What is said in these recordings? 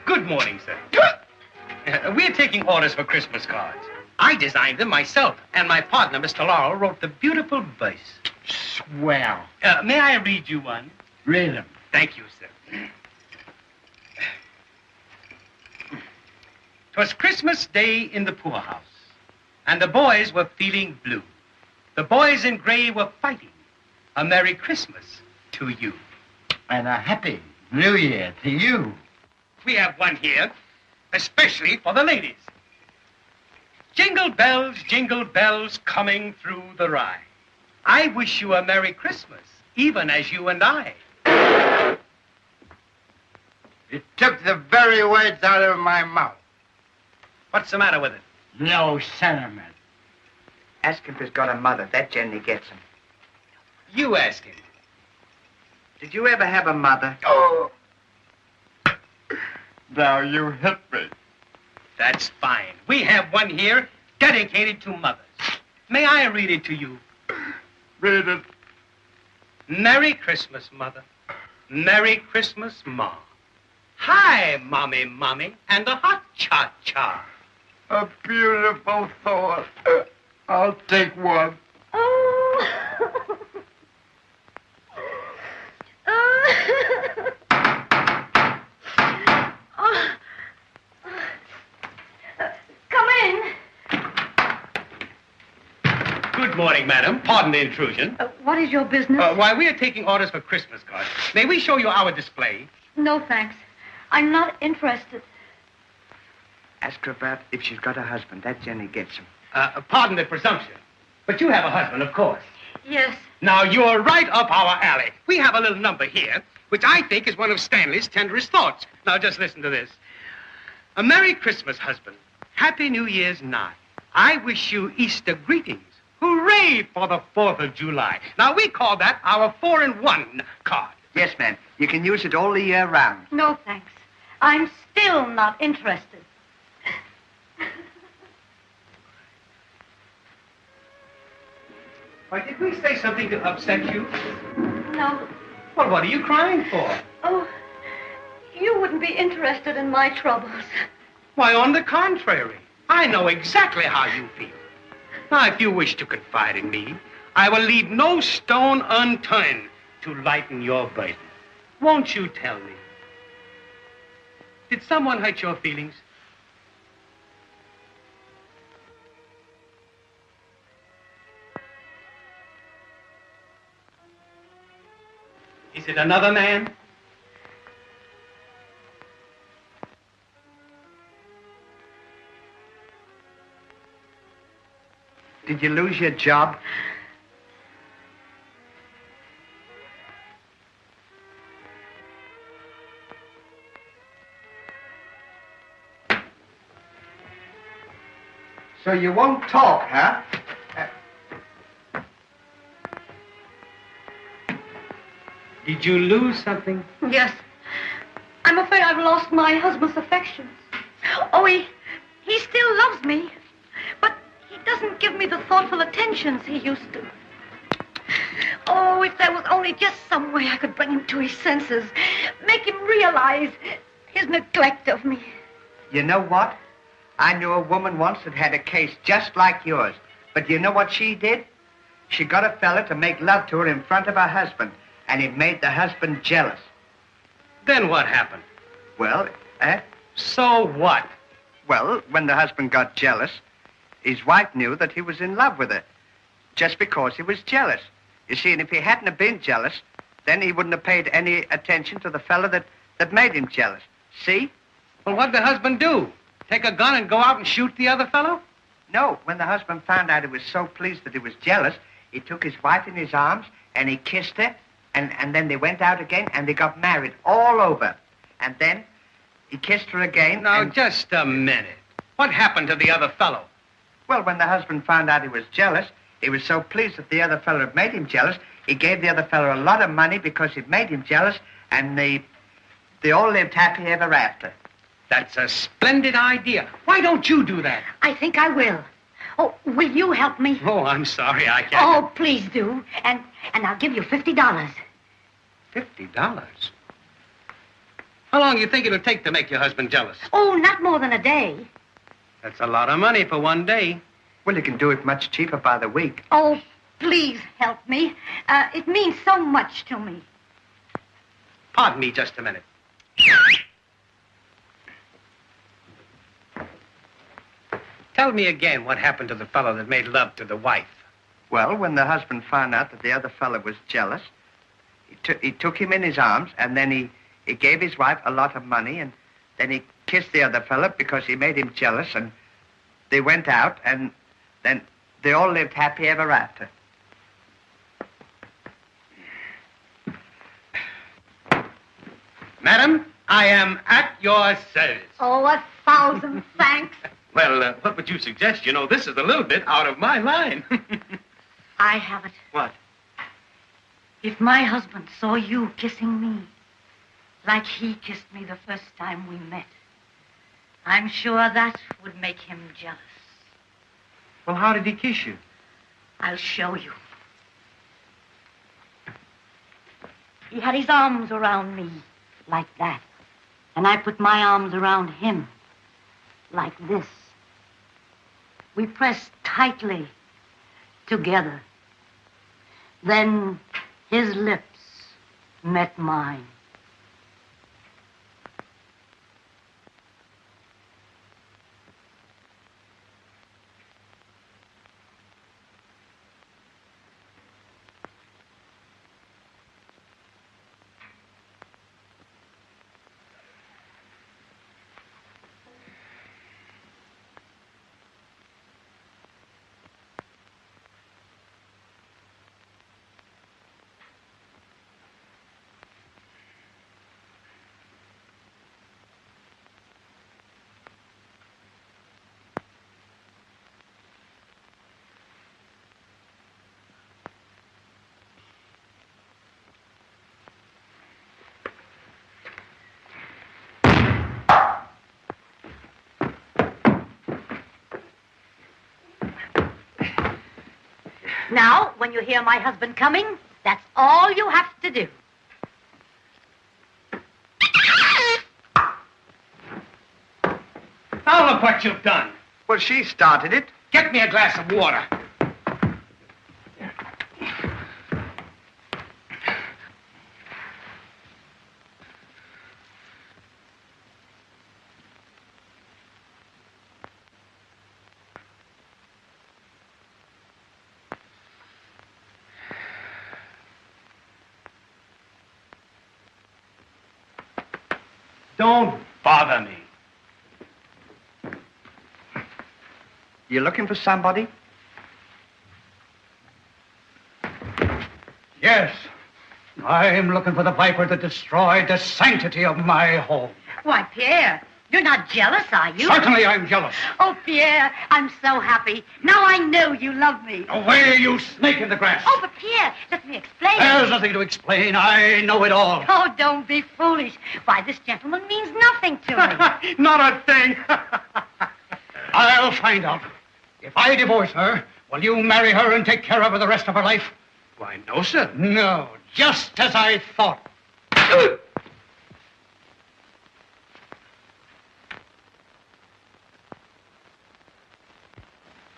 Good morning, sir. We're taking orders for Christmas cards. I designed them myself, and my partner, Mr. Laurel, wrote the beautiful verse. Swell. May I read you one? Read them. Thank you, sir. 'Twas Christmas Day in the poorhouse, and the boys were feeling blue. The boys in gray were fighting. A Merry Christmas to you. And a Happy New Year to you. We have one here, especially for the ladies. Jingle bells, coming through the rye. I wish you a Merry Christmas, even as you and I. It took the very words out of my mouth. What's the matter with it? No sentiment. Ask him if he's got a mother. That generally gets him. You ask him. Did you ever have a mother? Oh! Now you hit me. That's fine. We have one here dedicated to mothers. May I read it to you? Read it. Merry Christmas, Mother. Merry Christmas, Ma. Hi, Mommy, and a hot cha-cha. A beautiful thought. I'll take one. Oh. Come in. Good morning, madam. Pardon the intrusion. What is your business? Why, we are taking orders for Christmas cards. May we show you our display? No, thanks. I'm not interested. Ask her about if she's got a husband. That generally gets him. Pardon the presumption, but you have a husband, of course. Yes. Now, you're right up our alley. We have a little number here, which I think is one of Stanley's tenderest thoughts. Now, just listen to this. A Merry Christmas, husband. Happy New Year's nigh. I wish you Easter greetings. Hooray for the 4th of July. Now, we call that our 4-in-1 card. Yes, ma'am. You can use it all the year round. No, thanks. I'm still not interested. Why, did we say something to upset you? No. Well, what are you crying for? Oh, you wouldn't be interested in my troubles. Why, on the contrary, I know exactly how you feel. Now, if you wish to confide in me, I will leave no stone unturned to lighten your burden. Won't you tell me? Did someone hurt your feelings? Is it another man? Did you lose your job? So you won't talk, huh? Did you lose something? Yes. I'm afraid I've lost my husband's affections. Oh, he still loves me, but he doesn't give me the thoughtful attentions he used to. Oh, if there was only just some way I could bring him to his senses, make him realize his neglect of me. You know what? I knew a woman once that had a case just like yours. But you know what she did? She got a fella to make love to her in front of her husband, and it made the husband jealous. Then what happened? Well, So what? Well, when the husband got jealous, his wife knew that he was in love with her, just because he was jealous. You see, and if he hadn't have been jealous, then he wouldn't have paid any attention to the fella that made him jealous. See? Well, what'd the husband do? Take a gun and go out and shoot the other fellow? No, when the husband found out he was so pleased that he was jealous, he took his wife in his arms and he kissed her, and then they went out again and they got married all over. And then he kissed her again. Now, just a minute. What happened to the other fellow? Well, when the husband found out he was jealous, he was so pleased that the other fellow had made him jealous, he gave the other fellow a lot of money because it made him jealous, and they all lived happy ever after. That's a splendid idea. Why don't you do that? I think I will. Oh, will you help me? Oh, I'm sorry, I can't. Oh, please do. And I'll give you $50. $50? How long do you think it'll take to make your husband jealous? Oh, not more than a day. That's a lot of money for one day. Well, you can do it much cheaper by the week. Oh, please help me. It means so much to me. Pardon me just a minute. Tell me again what happened to the fellow that made love to the wife. Well, when the husband found out that the other fellow was jealous, he took him in his arms, and then he gave his wife a lot of money, and then he kissed the other fellow because he made him jealous, and they went out, and then they all lived happy ever after. Madam, I am at your service. Oh, 1,000 thanks. Well, what would you suggest? You know, this is a little bit out of my line. I have it. What? If my husband saw you kissing me like he kissed me the first time we met, I'm sure that would make him jealous. Well, how did he kiss you? I'll show you. He had his arms around me like that, and I put my arms around him like this. We pressed tightly together. Then his lips met mine. Now, when you hear my husband coming, that's all you have to do. Now look what you've done. Well, she started it. Get me a glass of water. Don't bother me. You looking for somebody? Yes. I'm looking for the viper that destroyed the sanctity of my home. Why, Pierre, you're not jealous, are you? Certainly I'm jealous. Oh, Pierre, I'm so happy. Now I know you love me. Away, you snake in the grass. Oh, but Pierre, let me explain. There's nothing to explain. I know it all. Oh, don't be foolish. Why, this gentleman means nothing to me. Not a thing. I'll find out. If I divorce her, will you marry her and take care of her the rest of her life? Why, no, sir. No, just as I thought.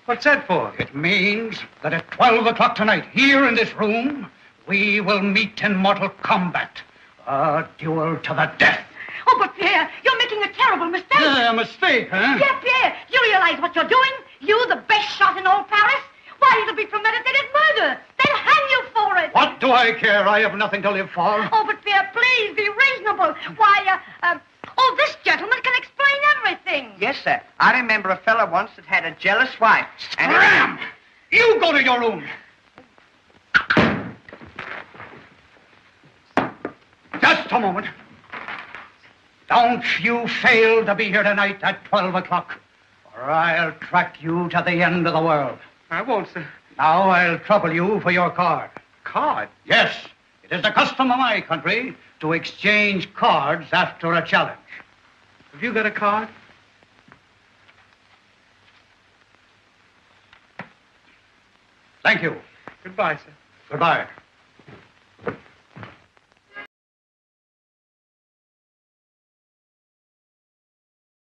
What's that for? It means that at 12 o'clock tonight, here in this room, we will meet in mortal combat. A duel to the death. Oh, but Pierre, you're making a terrible mistake. A mistake, huh? Yeah, Pierre, you realize what you're doing? You, the best shot in all Paris? Why, it'll be premeditated murder. They'll hang you for it. What do I care? I have nothing to live for. Oh, but Pierre, please be reasonable. Why, this gentleman can explain everything. Yes, sir. I remember a fellow once that had a jealous wife. And Ram! You go to your room. Just a moment. Don't you fail to be here tonight at 12 o'clock, or I'll track you to the end of the world. I won't, sir. Now I'll trouble you for your card. Card? Yes, it is the custom of my country to exchange cards after a challenge. Have you got a card? Thank you. Goodbye, sir. Goodbye.